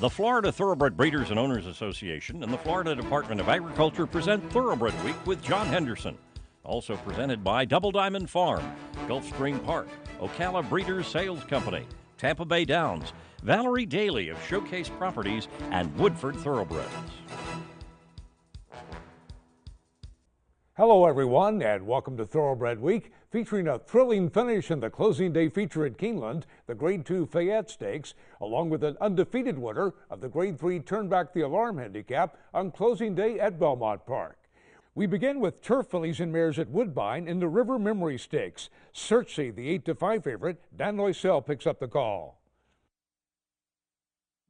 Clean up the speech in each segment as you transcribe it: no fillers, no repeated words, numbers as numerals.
The Florida Thoroughbred Breeders and Owners Association and the Florida Department of Agriculture present Thoroughbred Week with John Henderson. Also presented by Double Diamond Farm, Gulfstream Park, Ocala Breeders Sales Company, Tampa Bay Downs, Valerie Daly of Showcase Properties, and Woodford Thoroughbreds. Hello everyone, and welcome to Thoroughbred Week, featuring a thrilling finish in the closing day feature at Keeneland, the Grade 2 Fayette Stakes, along with an undefeated winner of the Grade 3 Turn Back the Alarm Handicap on closing day at Belmont Park. We begin with turf fillies and mares at Woodbine in the River Memory Stakes. Searchsea, the 8-5 favorite, Dan Loisel picks up the call.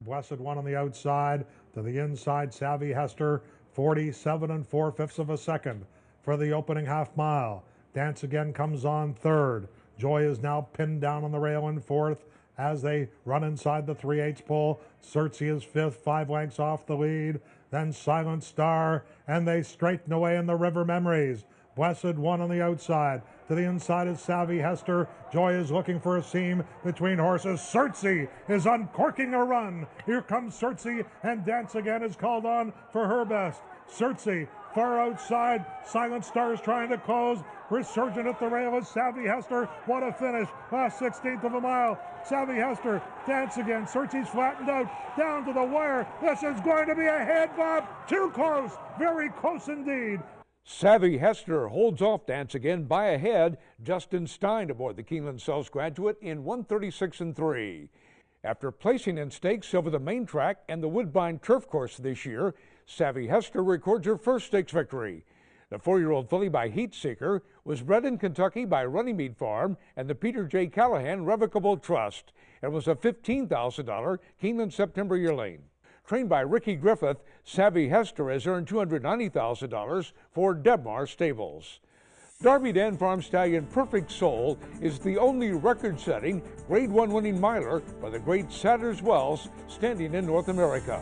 Blessed One on the outside, to the inside, Savvy Hester, 47 4/5 of a second for the opening half mile. Dance Again comes on third. Joy is now pinned down on the rail in fourth as they run inside the 3/8 pole. Searchsea is fifth, 5 lengths off the lead. Then Silent Star, and they straighten away in the River Memories. Blessed One on the outside. To the inside is Savvy Hester. Joy is looking for a seam between horses. Searchsea is uncorking a run. Here comes Searchsea, and Dance Again is called on for her best. Searchsea far outside. Silent Star is trying to close. Resurgent at the rail is Savvy Hester. What a finish. Last 16th of a mile. Savvy Hester, Dance Again. Searchsea's flattened out. Down to the wire. This is going to be a head bob. Too close. Very close indeed. Savvy Hester holds off Dance Again by a head. Justin Stein aboard the Keeneland Sells Graduate in 1:36 3. After placing in stakes over the main track and the Woodbine Turf Course this year, Savvy Hester records her first stakes victory. The 4-year-old filly by Heat Seeker was bred in Kentucky by Runnymede Farm and the Peter J. Callahan Revocable Trust and was a $15,000 Keeneland September yearling. Trained by Ricky Griffith, Savvy Hester has earned $290,000 for Debmar Stables. Darby Dan Farm stallion Perfect Soul is the only record-setting Grade 1 winning miler by the great Sadler's Wells standing in North America,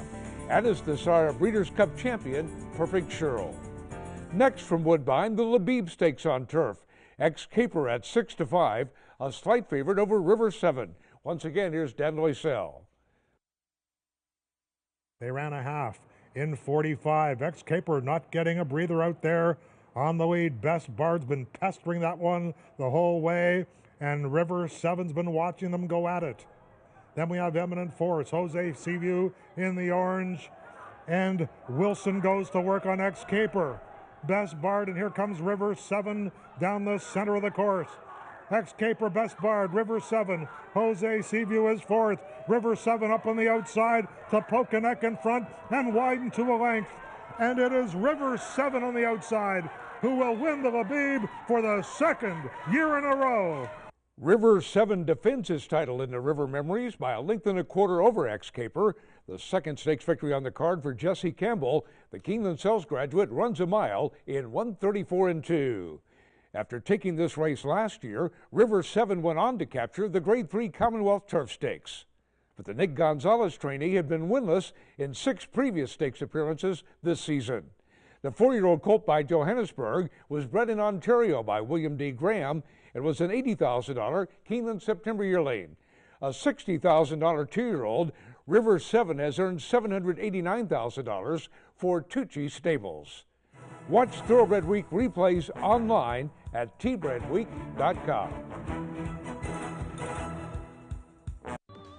and is the sire Breeders' Cup champion Perfect Cheryl. Next from Woodbine, the Labib Stakes on turf. Ex-Caper at 6-5, a slight favorite over River 7. Once again, here's Dan Loisel. They ran a half in 45. Ex-Caper not getting a breather out there on the lead. Best Bard's been pestering that one the whole way, and River 7's been watching them go at it. Then we have Eminent Force, Jose Seaview in the orange, and Wilson goes to work on Ex-Caper. Best Bard, and here comes River 7 down the center of the course. Ex-Caper, Best Bard, River 7. Jose Seaview is fourth. River 7 up on the outside to Pokeneck in front and widen to a length. And it is River 7 on the outside who will win the Labib for the second year in a row. River 7 defends his title in the River Memories by a length and a quarter over Ex-Caper. The second stakes victory on the card for Jesse Campbell. The Keeneland Sells Graduate runs a mile in 1:34 2. After taking this race last year, River 7 went on to capture the Grade 3 Commonwealth Turf Stakes. But the Nick Gonzalez trainee had been winless in 6 previous stakes appearances this season. The 4-year-old colt by Johannesburg was bred in Ontario by William D. Graham and was an $80,000 Keeneland September yearling. A $60,000 2-year-old, River 7 has earned $789,000 for Tucci Stables. Watch Thoroughbred Week replays online at tbredweek.com.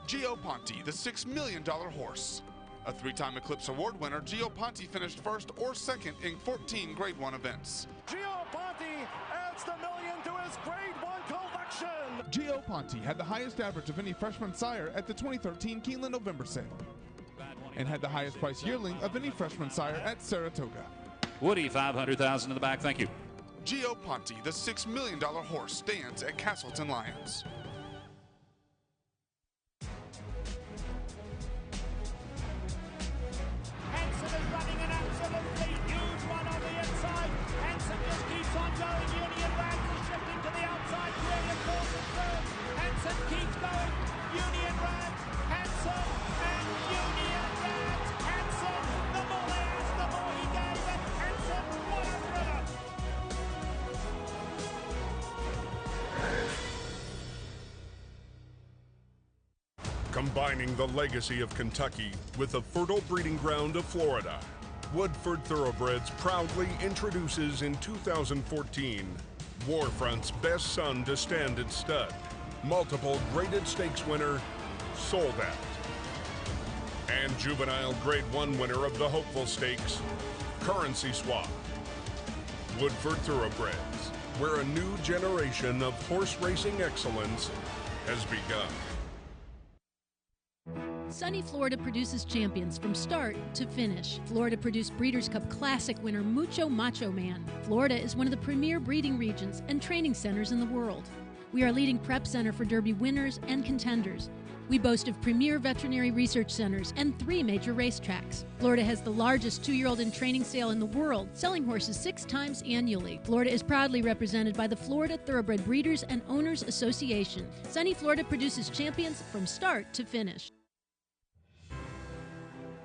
Gio Ponte, the $6 million horse. A 3-time Eclipse Award winner, Gio Ponte finished first or second in 14 Grade 1 events. Gio Ponte adds the million to his Grade 1 collection. Gio Ponte had the highest average of any freshman sire at the 2013 Keeneland November sale and had the highest price yearling of any freshman sire at Saratoga. Woody, $500,000 in the back. Thank you. Gio Ponte, the $6 million horse, stands at Castleton Lions. Hanson is running an absolutely huge one on the inside. Hanson just keeps on going. Union Rand is shifting to the outside. Clearly fourth and third. Hanson keeps going. Union Rand, Hanson, and Union Rand. Hanson, the more they asked, the more he gave it. Hanson, what a thriller. Combining the legacy of Kentucky with the fertile breeding ground of Florida, Woodford Thoroughbreds proudly introduces in 2014 Warfront's best son to stand at stud, multiple graded stakes winner, Sold Out, and juvenile Grade 1 winner of the Hopeful Stakes, Currency Swap. Woodford Thoroughbreds, where a new generation of horse racing excellence has begun. Sunny Florida produces champions from start to finish. Florida produced Breeders' Cup Classic winner Mucho Macho Man. Florida is one of the premier breeding regions and training centers in the world. We are a leading prep center for Derby winners and contenders. We boast of premier veterinary research centers and 3 major racetracks. Florida has the largest 2-year-old in training sale in the world, selling horses 6 times annually. Florida is proudly represented by the Florida Thoroughbred Breeders and Owners Association. Sunny Florida produces champions from start to finish.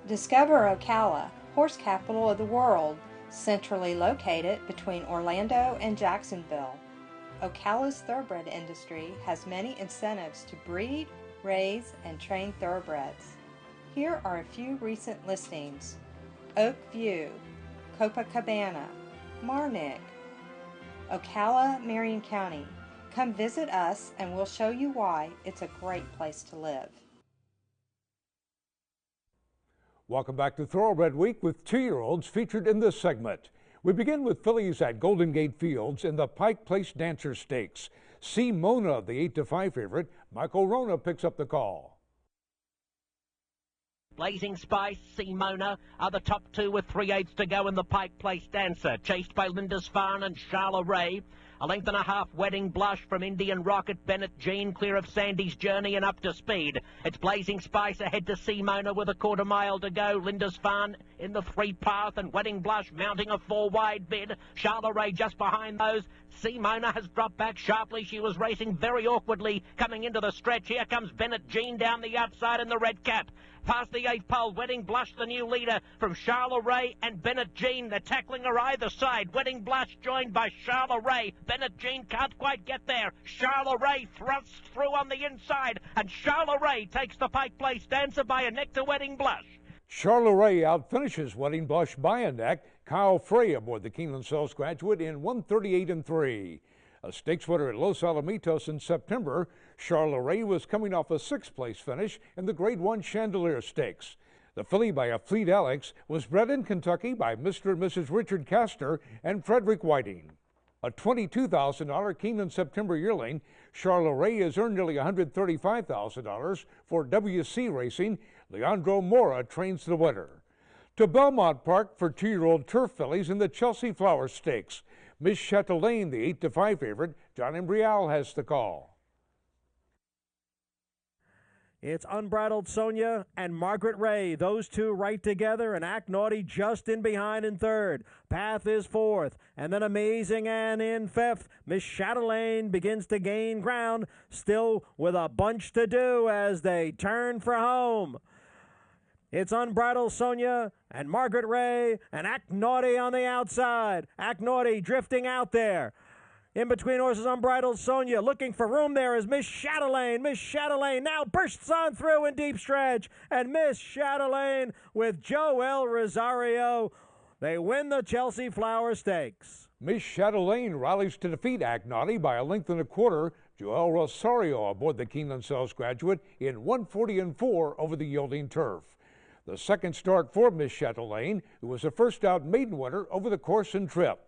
Discover Ocala, horse capital of the world, centrally located between Orlando and Jacksonville. Ocala's thoroughbred industry has many incentives to breed, raise, and train thoroughbreds. Here are a few recent listings: Oak View, Copacabana, Marnick, Ocala, Marion County. Come visit us and we'll show you why it's a great place to live. Welcome back to Thoroughbred Week with 2-year-olds featured in this segment. We begin with fillies at Golden Gate Fields in the Pike Place Dancer Stakes. C. Mona, the 8-5 favorite. Michael Rona picks up the call. Blazing Spice, Simona are the top 2 with 3/8 to go in the Pike Place Dancer, chased by Lindisfarne and Charlotte Ray. A length and a half Wedding Blush from Indian Rocket, Bennett Jean clear of Sandy's Journey and up to speed. It's Blazing Spice ahead to Simona with a 1/4 mile to go. Lindisfarne in the 3 path and Wedding Blush mounting a 4 wide bid. Charlotte Ray just behind those. Simona has dropped back sharply. She was racing very awkwardly coming into the stretch. Here comes Bennett Jean down the outside in the red cap. Past the 8th pole, Wedding Blush, the new leader from Charlotte Ray and Bennett Jean. They're tackling her either side. Wedding Blush joined by Charlotte Ray. Bennett Jean can't quite get there. Charlotte Ray thrusts through on the inside, and Charlotte Ray takes the Pike Place Dancer by a neck to Wedding Blush. Charlotte Ray outfinishes Wedding Blush by a neck. Kyle Frey aboard the Keeneland Sells Graduate in 138-3. A stakes winner at Los Alamitos in September, Charlotte Ray was coming off a 6th-place finish in the Grade 1 Chandelier Stakes. The filly by a Fleet Alex was bred in Kentucky by Mr. and Mrs. Richard Castor and Frederick Whiting. A $22,000 Keeneland September yearling, Charlotte Ray has earned nearly $135,000 for WC Racing. Leandro Mora trains the winner. To Belmont Park for 2-year-old turf fillies in the Chelsea Flower Stakes. Miss Chatelaine, the 8-5 favorite. John Embrial has the call. It's Unbridled Sonia and Margaret Ray. Those 2 right together, and Act Naughty just in behind in 3rd. Path is 4th, and then Amazing Anne in 5th. Miss Chatelaine begins to gain ground, still with a bunch to do as they turn for home. It's Unbridled Sonia and Margaret Ray and Act Naughty on the outside. Act Naughty drifting out there. In between horses, Unbridled Sonia looking for room there is Miss Chatelaine. Miss Chatelaine now bursts on through in deep stretch. And Miss Chatelaine with Joel Rosario. They win the Chelsea Flower Stakes. Miss Chatelaine rallies to defeat Act Naughty by a length and a 1/4. Joel Rosario aboard the Keeneland Sells Graduate in 140-4 over the yielding turf. The second start for Miss Chatelaine, who was a first-out maiden winner over the course and trip.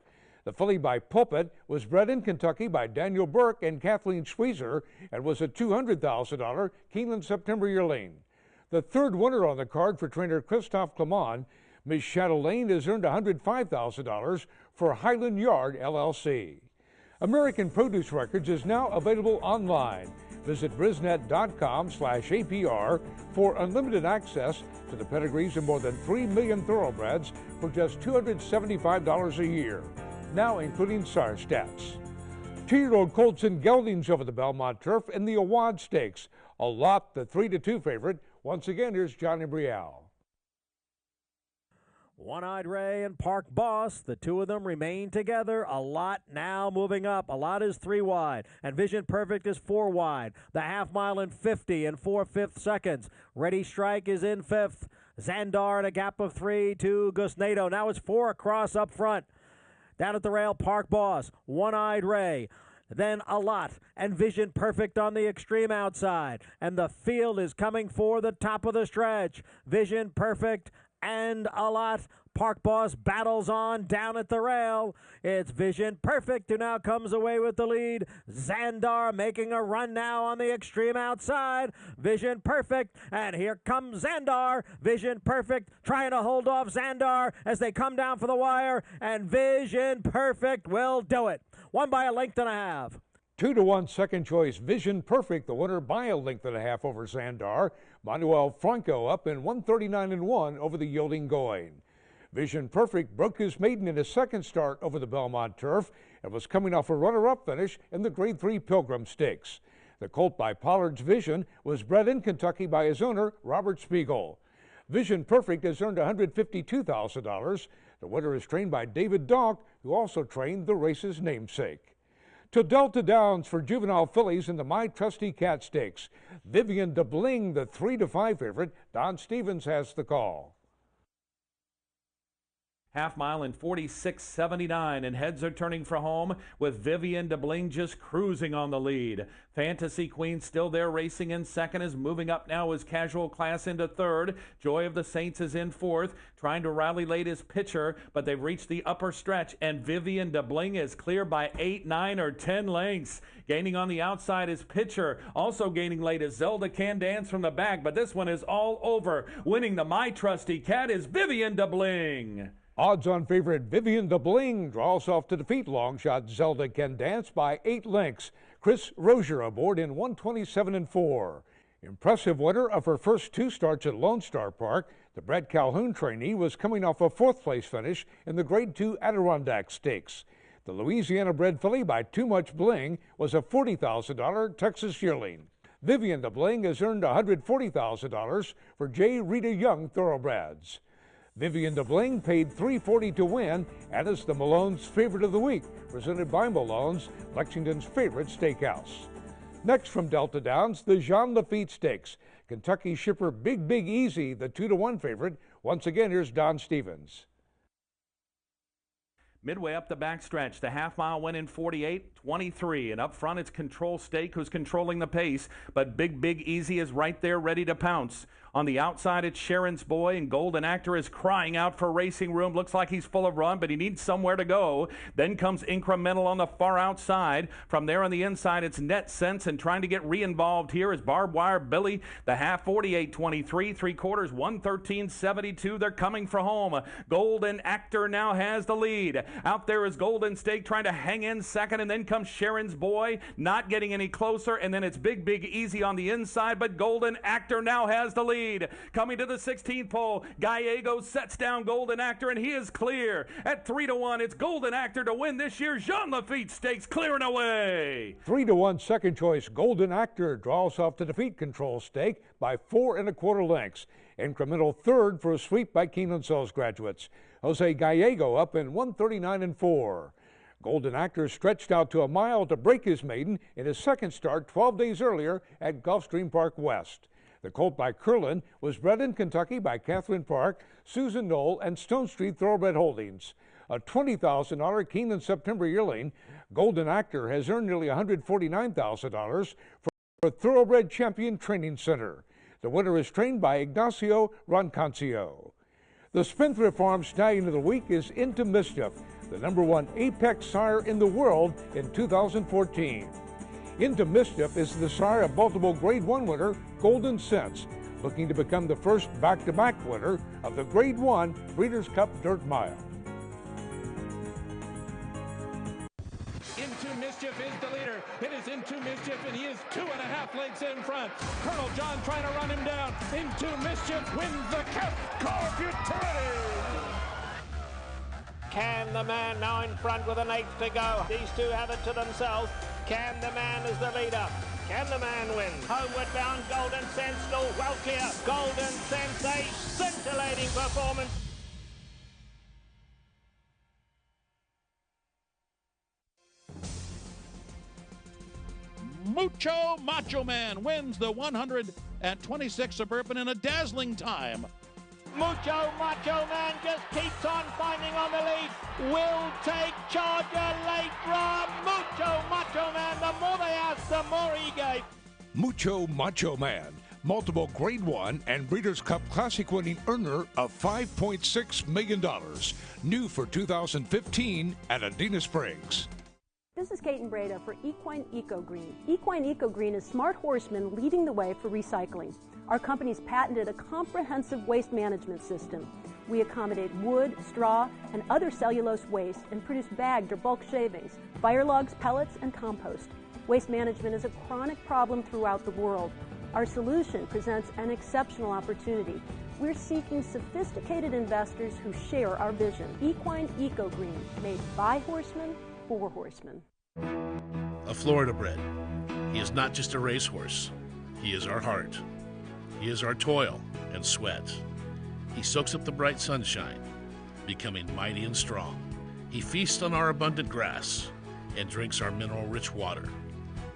The filly by Pulpit was bred in Kentucky by Daniel Burke and Kathleen Squeezer and was a $200,000 Keeneland September yearling. The 3rd winner on the card for trainer Christophe Clement, Miss Chatelaine has earned $105,000 for Highland Yard LLC. American Produce Records is now available online. Visit brisnet.com/APR for unlimited access to the pedigrees of more than 3 million thoroughbreds for just $275 a year, now including SAR stats. 2-year-old colts and geldings over the Belmont turf in the Awad Stakes. A lot, the 3-2 favorite. Once again, here's Johnny Brielle. One-Eyed Ray and Park Boss, the two of them remain together. A Lot now moving up. A Lot is 3 wide, and Vision Perfect is 4 wide. The half mile in 50 and 4/5 seconds. Ready Strike is in 5th. Xandar at a gap of 3 to Gusnado. Now it's 4 across up front. Down at the rail, Park Boss, One-Eyed Ray, then A Lot, and Vision Perfect on the extreme outside. And the field is coming for the top of the stretch. Vision Perfect and A Lot. Park Boss battles on down at the rail. It's Vision Perfect who now comes away with the lead. Xandar making a run now on the extreme outside. Vision Perfect, and here comes Xandar. Vision Perfect trying to hold off Xandar as they come down for the wire, and Vision Perfect will do it. Won by a length and a half. 2-1 second choice Vision Perfect, the winner by a length and a half over Xandar. Manuel Franco up in 139-1 over the yielding going. Vision Perfect broke his maiden in his second start over the Belmont turf and was coming off a runner-up finish in the Grade 3 Pilgrim Stakes. The colt by Pollard's Vision was bred in Kentucky by his owner, Robert Spiegel. Vision Perfect has earned $152,000. The winner is trained by David Donk, who also trained the race's namesake. To Delta Downs for juvenile fillies in the My Trusty Cat Stakes. Vivian DeBling, the 3-5 favorite. Don Stevens has the call. Half mile in 46.79, and heads are turning for home with Vivian DeBling just cruising on the lead. Fantasy Queen still there racing in second, is moving up now as Casual Class into third. Joy of the Saints is in fourth, trying to rally late as Pitcher, but they've reached the upper stretch, and Vivian DeBling is clear by 8, 9, or 10 lengths. Gaining on the outside is Pitcher. Also gaining late is Zelda Can Dance from the back, but this one is all over. Winning the My Trusty Cat is Vivian DeBling. Odds-on favorite Vivian DeBling draws off to defeat long shot Zelda Can Dance by 8 lengths. Chris Rozier aboard in 127-4. Impressive winner of her first 2 starts at Lone Star Park, the Brett Calhoun trainee was coming off a 4th place finish in the Grade 2 Adirondack Stakes. The Louisiana-bred filly by Too Much Bling was a $40,000 Texas yearling. Vivian DeBling has earned $140,000 for J. Rita Young Thoroughbreds. Vivian DeBling paid $340 to win and is the Malone's favorite of the week, presented by Malone's, Lexington's favorite steakhouse. Next from Delta Downs, the Jean Lafitte Stakes. Kentucky shipper Big Easy, the 2-1 favorite. Once again, here's Don Stevens. Midway up the backstretch, the half mile went in 48.23, and up front it's Control Stake who's controlling the pace, but Big Easy is right there ready to pounce. On the outside, it's Sharon's Boy, and Golden Actor is crying out for racing room. Looks like he's full of run, but he needs somewhere to go. Then comes Incremental on the far outside. From there on the inside, it's Net Sense, and trying to get re-involved here is Barbed Wire Billy. The half 48.23, 3/4 113.72. They're coming for home. Golden Actor now has the lead. Out there is Golden Stake trying to hang in second, and then comes Sharon's Boy, not getting any closer, and then it's Big Easy on the inside, but Golden Actor now has the lead. Coming to the 16th pole, Gallego sets down Golden Actor, and he is clear. At 3-1, it's Golden Actor to win this year's Jean Lafitte Stakes, clearing away. 3-1 second choice Golden Actor draws off to defeat Control Stake by 4 1/4 lengths. Incremental third for a sweep by Keeneland Sells graduates. Jose Gallego up in 139-4. Golden Actor stretched out to a mile to break his maiden in his second start 12 days earlier at Gulfstream Park West. The colt by Curlin was bred in Kentucky by Catherine Park, Susan Knoll, and Stone Street Thoroughbred Holdings. A $20,000 Keeneland September yearling, Golden Actor has earned nearly $149,000 for Thoroughbred Champion Training Center. The winner is trained by Ignacio Roncancio. The Spendthrift Farm stallion of the week is Into Mischief, the #1 Apex sire in the world in 2014. Into Mischief is the sire of multiple Grade 1 winner Golden Sense, looking to become the first back-to-back winner of the Grade 1 Breeders' Cup Dirt Mile. Into Mischief is the leader. It is Into Mischief, and he is 2.5 lengths in front. Colonel John trying to run him down. Into Mischief wins the Cup. Call Futurity. Can the Man now in front with an 1/8 to go. These two have it to themselves. Can the Man is the leader. Can the Man win? Homeward bound Golden Sense, still well clear. Golden Sense, a scintillating performance. Mucho Macho Man wins the 126 Suburban in a dazzling time. Mucho Macho Man just keeps on finding on the lead. Will take charge a late run. Mucho Macho Man, the more they asked, the more he gave. Mucho Macho Man, multiple Grade 1 and Breeders' Cup Classic winning earner of $5.6 million. New for 2015 at Adena Springs. This is Kate and Breda for Equine Eco Green. Equine Eco Green is smart horsemen leading the way for recycling. Our company's patented a comprehensive waste management system. We accommodate wood, straw, and other cellulose waste and produce bagged or bulk shavings, fire logs, pellets, and compost. Waste management is a chronic problem throughout the world. Our solution presents an exceptional opportunity. We're seeking sophisticated investors who share our vision. Equine Eco Green, made by horsemen for horsemen. A Florida bred. He is not just a racehorse. He is our heart. He is our toil and sweat. He soaks up the bright sunshine, becoming mighty and strong. He feasts on our abundant grass and drinks our mineral-rich water.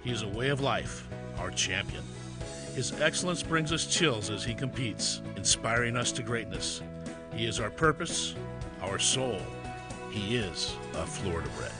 He is a way of life, our champion. His excellence brings us chills as he competes, inspiring us to greatness. He is our purpose, our soul. He is a Florida bred.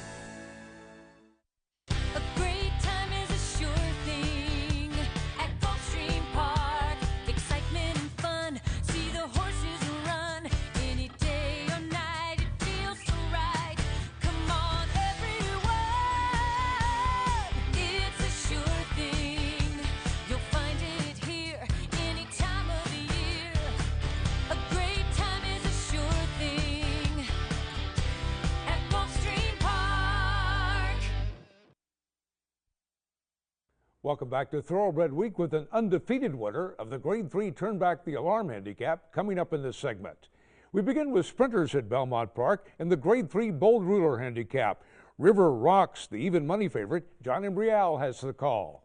Welcome back to Thoroughbred Week with an undefeated winner of the Grade 3 Turn Back the Alarm handicap coming up in this segment. We begin with sprinters at Belmont Park in the Grade 3 Bold Ruler handicap. River Rocks, the even money favorite. John Embrial has the call.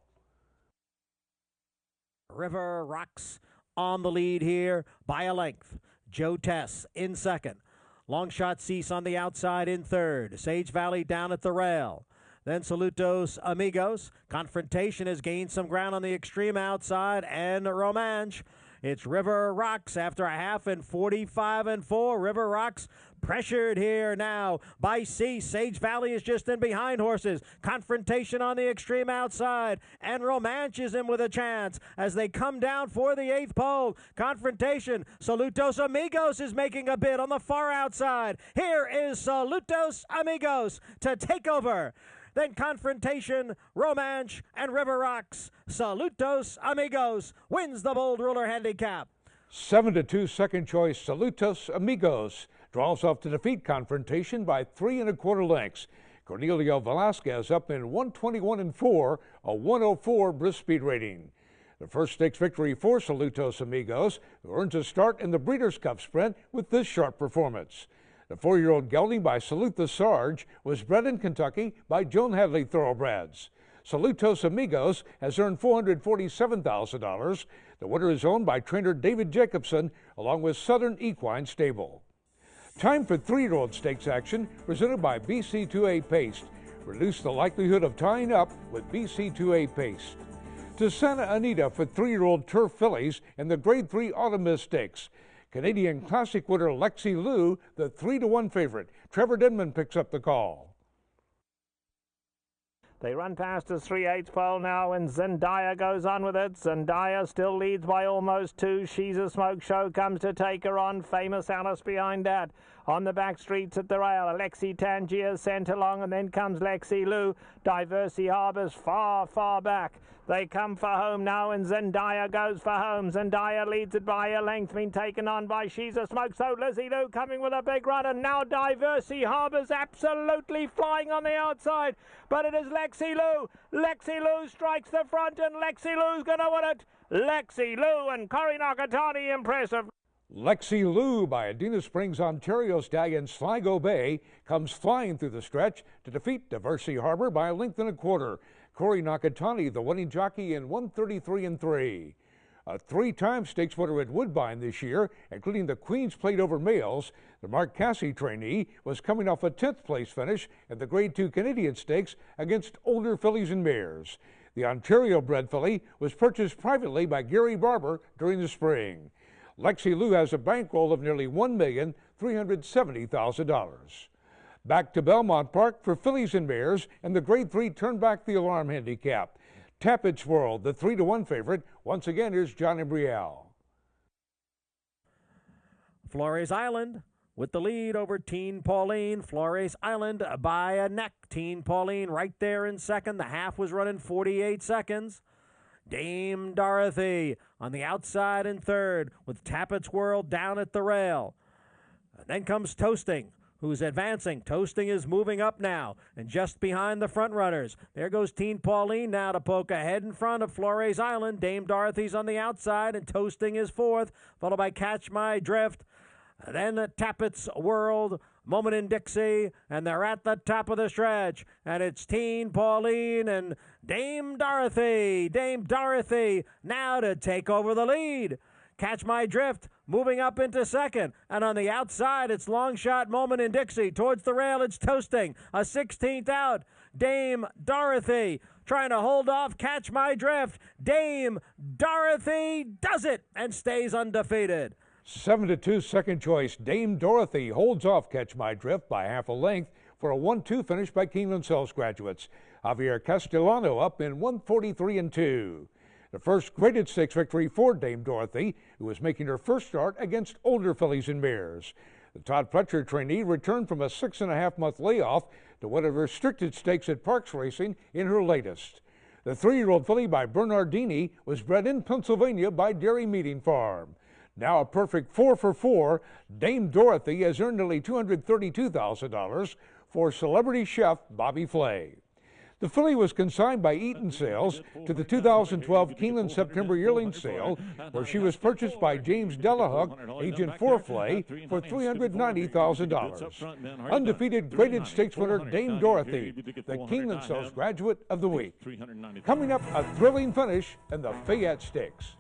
River Rocks on the lead here by a length. Joe Tess in second. Long Shot Cease on the outside in third. Sage Valley down at the rail. Then Salutos Amigos. Confrontation has gained some ground on the extreme outside, and Romanche. It's River Rocks after a half in 45-4. River Rocks pressured here now by Cease. Sage Valley is just in behind horses. Confrontation on the extreme outside, and Romanche is in with a chance as they come down for the eighth pole. Confrontation. Salutos Amigos is making a bid on the far outside. Here is Salutos Amigos to take over. Then Confrontation, Romanche, and River Rocks. Salutos Amigos wins the Bold Ruler handicap. 7-2 second choice Salutos Amigos draws off to defeat Confrontation by 3 1/4 lengths. Cornelio Velasquez up in 121-4, a 104 brisk speed rating. The first stakes victory for Salutos Amigos, who earns a start in the Breeders' Cup Sprint with this sharp performance. The 4-year-old gelding by Salute the Sarge was bred in Kentucky by Joan Hadley Thoroughbreds. Salutos Amigos has earned $447,000. The winner is owned by trainer David Jacobson along with Southern Equine Stable. Time for 3-year-old stakes action presented by BC2A Paste. Reduce the likelihood of tying up with BC2A Paste. To Santa Anita for 3-year-old turf fillies in the Grade 3 Autumn Miss Stakes. Canadian Classic winner Lexi Lou, the 3-1 favorite. Trevor Denman picks up the call. They run past us 3/8 pole now, and Zendaya goes on with it. Zendaya still leads by almost 2. She's a Smoke Show comes to take her on. Famous Alice behind that. On the back streets at the rail, Alexi Tangier sent along, and then comes Lexi Lou. Diversey Harbour's far, far back. They come for home now, and Zendaya goes for home. Zendaya leads it by a length, being taken on by She's a Smoke. So Lizzie Lou coming with a big run, and now Diversey Harbour's absolutely flying on the outside. But it is Lexi Lou. Lexi Lou strikes the front, and Lexi Lou's going to win it. Lexi Lou and Cory Nakatani impressive. Lexi Lou by Adena Springs, Ontario stallion Sligo Bay comes flying through the stretch to defeat Diversey Harbour by a length and a quarter. Cory Nakatani, the winning jockey, in 133-3. A 3-time stakes winner at Woodbine this year, including the Queen's Plate over males. The Mark Cassey trainee was coming off a 10th place finish at the Grade 2 Canadian Stakes against older fillies and mares. The Ontario-bred filly was purchased privately by Gary Barber during the spring. Lexi Lou has a bankroll of nearly $1,370,000. Back to Belmont Park for fillies and mares and the Grade 3 Turn Back the Alarm handicap. Tappett's World, the 3-1 favorite. Once again, here's Johnny Brielle. Flores Island with the lead over Teen Pauline. Flores Island by a neck. Teen Pauline right there in second. The half was running 48 seconds. Dame Dorothy on the outside in third with Tappett's World down at the rail. And then comes Toasting, who's advancing. Toasting is moving up now and just behind the front runners. There goes Teen Pauline now to poke ahead in front of Flores Island. Dame Dorothy's on the outside and Toasting is fourth, followed by Catch My Drift. Then Tappett's World, Moment in Dixie, and they're at the top of the stretch. And it's Teen Pauline and Dame Dorothy. Dame Dorothy now to take over the lead. Catch My Drift moving up into second. And on the outside, it's Long Shot, Moment in Dixie. Towards the rail, it's Toasting. A 16th out. Dame Dorothy trying to hold off Catch My Drift. Dame Dorothy does it and stays undefeated. 7-2 second choice. Dame Dorothy holds off Catch My Drift by half a length for a 1-2 finish by Keeneland Sells graduates. Javier Castellano up in 1:43-2. The first graded stakes victory for Dame Dorothy, who was making her first start against older fillies and mares. The Todd Pletcher trainee returned from a 6.5-month layoff to win a restricted stakes at Parks Racing in her latest. The 3-year-old filly by Bernardini was bred in Pennsylvania by Dairy Meeting Farm. Now a perfect 4 for 4, Dame Dorothy has earned nearly $232,000 for celebrity chef Bobby Flay. The filly was consigned by Eaton Sales to the 2012 Keeneland September yearling sale, where she was purchased by James Delahook, agent for Flay, for $390,000. Undefeated graded stakes winner Dame Dorothy, the Keeneland Sales graduate of the week. Coming up, a thrilling finish in the Fayette Stakes.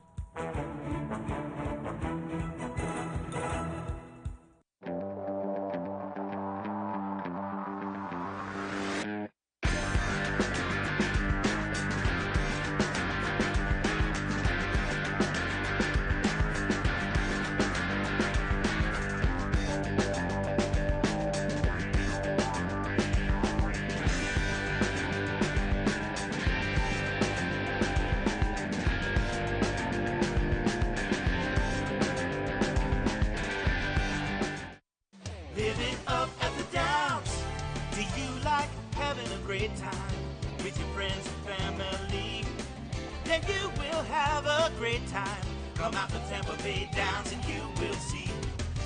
Come out to Tampa Bay Downs and you will see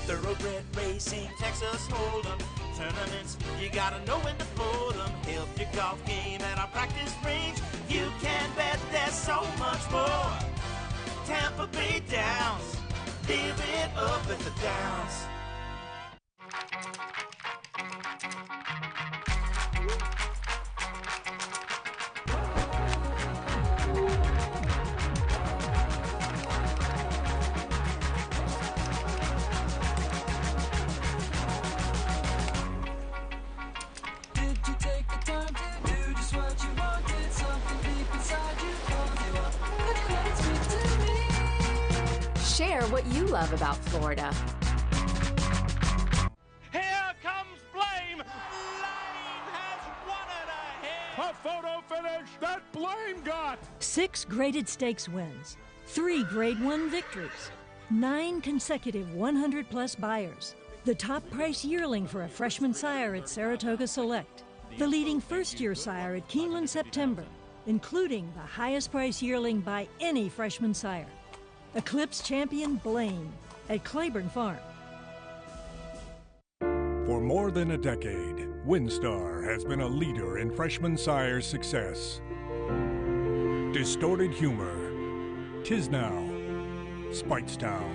Thoroughbred racing, Texas Hold'em tournaments. You gotta know when to pull them. Help your golf game at our practice range. You can bet there's so much more. Tampa Bay Downs, live it up at the Downs. Share what you love about Florida. Here comes Blame! Blame has won it ahead! A photo finish that Blame got! 6 graded stakes wins, 3 Grade 1 victories, 9 consecutive 100-plus buyers, the top price yearling for a freshman sire at Saratoga Select, the leading first-year sire at Keeneland September, including the highest price yearling by any freshman sire. Eclipse champion Blame at Claiborne Farm. For more than a decade, WinStar has been a leader in freshman sire success. Distorted Humor, Tisnow, Spitestown.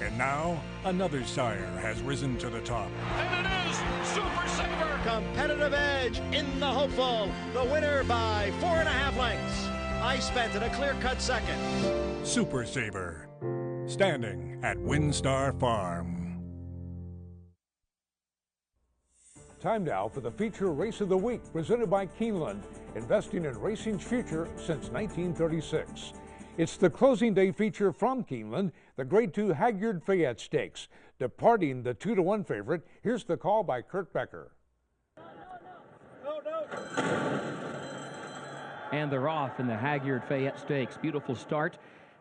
And now, another sire has risen to the top. And it is Super Saver! Competitive edge in the hopeful. The winner by 4.5 lengths. I spent in a clear-cut second. Super Saver, standing at WinStar Farm. Time now for the feature race of the week, presented by Keeneland, investing in racing's future since 1936. It's the closing day feature from Keeneland, the Grade 2 Hagyard Fayette Stakes. Departing the 2-1 favorite, here's the call by Kurt Becker. And they're off in the Hagyard Fayette Stakes. Beautiful start.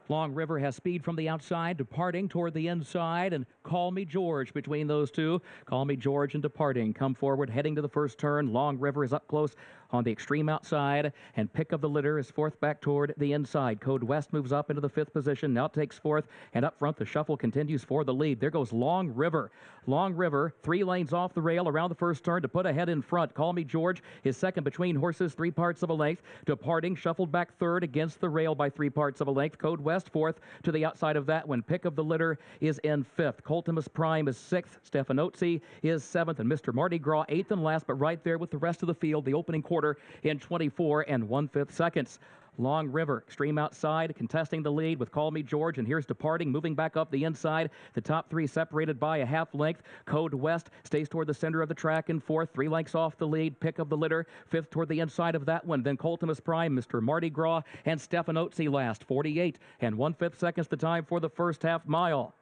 Long River has speed from the outside, departing toward the inside, and Call Me George between those two. Call Me George and Departing come forward, heading to the first turn. Long River is up close on the extreme outside, and Pick of the Litter is fourth back toward the inside. Code West moves up into the fifth position, now takes fourth, and up front the shuffle continues for the lead. There goes Long River. Long River, 3 lanes off the rail around the first turn to put ahead in front. Call Me George is second between horses, 3 parts of a length. Departing shuffled back third against the rail by 3 parts of a length. Code West fourth to the outside of that one. Pick of the Litter is in fifth. Coltimus Prime is sixth. Stefanozzi is seventh, and Mr. Mardi Gras eighth and last, but right there with the rest of the field, the opening quarter in 24 1/5 seconds. Long River, extreme outside, contesting the lead with Call Me George, and here's Departing, moving back up the inside. The top 3 separated by a half length. Code West stays toward the center of the track in fourth, 3 lengths off the lead. Pick of the Litter, fifth toward the inside of that one. Then Coltimus Prime, Mr. Mardi Gras, and Stefanozzi last. 48 1/5 seconds the time for the first half mile.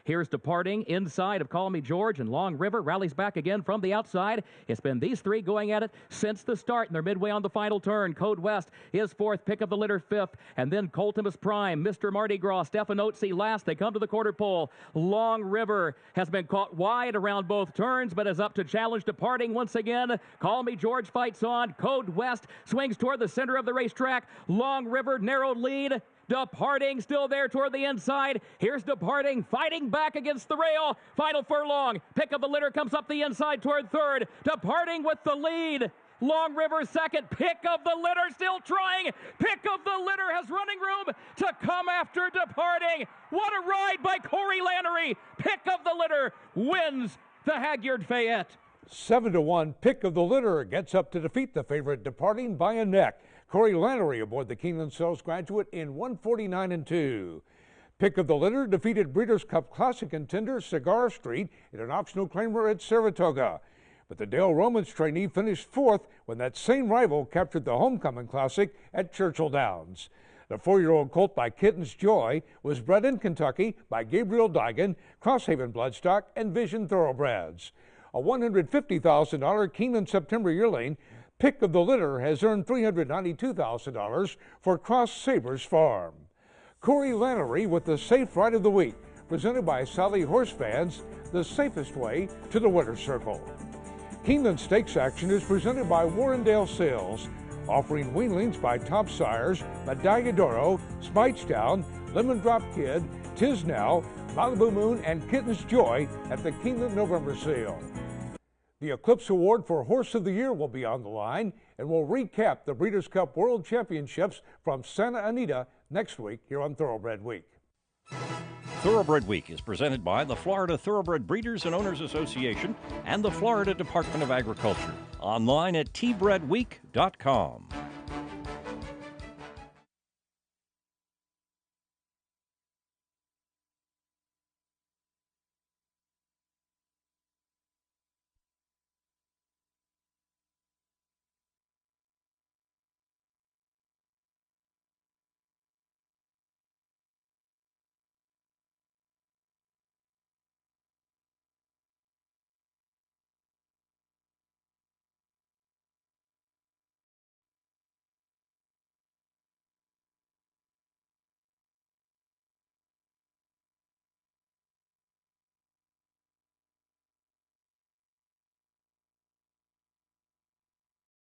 Here's Departing inside of Call Me George, and Long River rallies back again from the outside. It's been these 3 going at it since the start, and they're midway on the final turn. Code West is fourth, Pick of the Litter fifth, and then Coltimus Prime, Mr. Mardi Gras, Stefanozzi last. They come to the quarter pole. Long River has been caught wide around both turns, but is up to challenge Departing once again. Call Me George fights on. Code West swings toward the center of the racetrack. Long River, narrow lead. Departing still there toward the inside. Here's Departing fighting back against the rail. Final furlong. Pick of the Litter comes up the inside toward third. Departing with the lead. Long River second. Pick of the Litter still trying. Pick of the Litter has running room to come after Departing. What a ride by Corey Lannery. Pick of the Litter wins the Hagyard Fayette. 7-1, Pick of the Litter gets up to defeat the favorite Departing by a neck. Corey Lannery aboard the Keeneland Sales Graduate in 149 2. Pick of the Litter defeated Breeders' Cup Classic contender Cigar Street in an optional claimer at Saratoga. But the Dale Romans trainee finished fourth when that same rival captured the Homecoming Classic at Churchill Downs. The 4-year-old colt by Kitten's Joy was bred in Kentucky by Gabriel Digan, Crosshaven Bloodstock, and Vision Thoroughbreds. A $150,000 Keeneland September yearling, Pick of the Litter has earned $392,000 for Cross Sabers Farm. Corey Lannery with the Safe Ride of the Week, presented by Sally Horse Fans, the safest way to the winner's circle. Keeneland Stakes action is presented by Warrendale Sales, offering weanlings by Top Sires, Medaglia d'Oro, Spitestown, Lemon Drop Kid, Tis Now, Malibu Moon, and Kitten's Joy at the Keeneland November sale. The Eclipse Award for Horse of the Year will be on the line, and we'll recap the Breeders' Cup World Championships from Santa Anita next week here on Thoroughbred Week. Thoroughbred Week is presented by the Florida Thoroughbred Breeders and Owners Association and the Florida Department of Agriculture. Online at tbredweek.com.